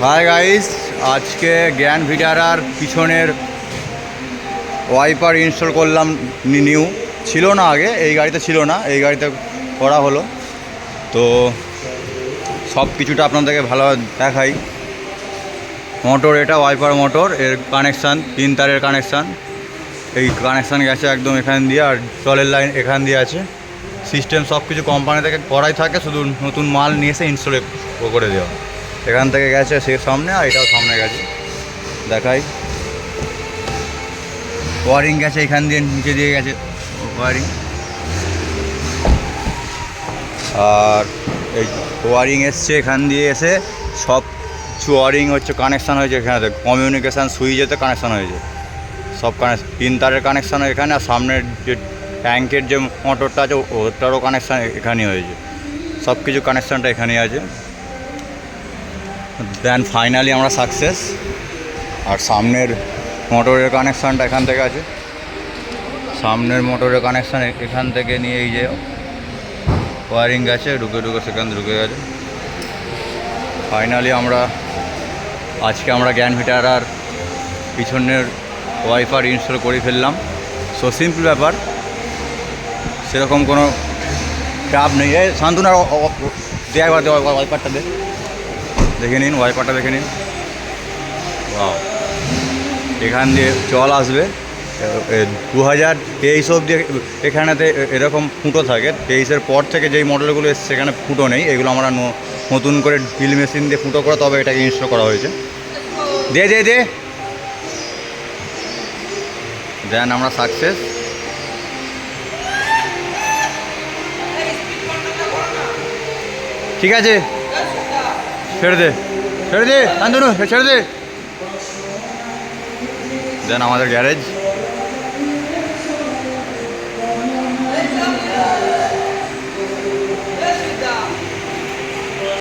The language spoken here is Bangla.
হাই গাইস, আজকে জ্ঞান ভিটারার পিছনের ওয়াইপার ইনস্টল করলাম। নিউ ছিল না, আগে এই গাড়িতে ছিল না, এই গাড়িতে করা হলো। তো সব কিছুটা আপনাদেরকে ভালোভাবে দেখাই। মোটর, এটা ওয়াইপার মোটর, এর কানেকশান 3 তারের কানেকশান। এই কানেকশান গেছে একদম এখান দিয়ে, আর জলের লাইন এখান দিয়ে আছে। সিস্টেম সব কিছু কোম্পানি থেকে করাই থাকে, শুধু নতুন মাল নিয়ে এসে ইনস্টল করে দেওয়া। এখান থেকে গেছে সে সামনে, আর এটাও সামনে গেছে, দেখাই। ওয়ারিং গেছে এখান দিয়ে, নিচে দিয়ে গেছে ওয়ারিং। আর এই ওয়ারিং এসছে এখান দিয়ে, এসে সব ওয়ারিং হচ্ছে কানেকশান হয়েছে এখানে, কমিউনিকেশান সুইচেতে কানেকশান হয়েছে সব। 3 তারের কানেকশান এখানে, আর সামনের যে ট্যাঙ্কের যে মোটরটা আছে ওটারও কানেকশান এখানেই হয়েছে। সব কিছু কানেকশানটা এখানেই আছে। দেন ফাইনালি আমরা সাকসেস। আর সামনের মোটরের কানেকশানটা এখান থেকে আছে, সামনের মোটরের কানেকশান এখান থেকে নিয়ে এই যে ওয়ারিং গেছে, ঢুকে সেখান ঢুকে গেছে। ফাইনালি আজকে আমরা জ্ঞান ভিটারার পিছনের ওয়াইপার ইনস্টল করে ফেললাম। সো সিম্পল ব্যাপার, সেরকম কোনো চাপ নেই। এই শান্তনার দে একবার, ওয়াইপারটা দেখে নিন, ওয়াইপারটা দেখে নিন। ওয়াও, এখান দিয়ে জল আসবে। 2023 অবধি এখানেতে এরকম ফুটো থাকে। 23-এর পর থেকে যেই মডেলগুলো এসছে সেখানে ফুটো নেই। এগুলো আমরা নতুন করে ড্রিল মেশিন দিয়ে ফুটো করে তবে এটাকে ইনস্টল করা হয়েছে। দে দেন আমরা সাকসেস। ঠিক আছে, ছেড়ে দে শান্তনু, ছেড়ে দে। দেন আমাদের গ্যারেজ।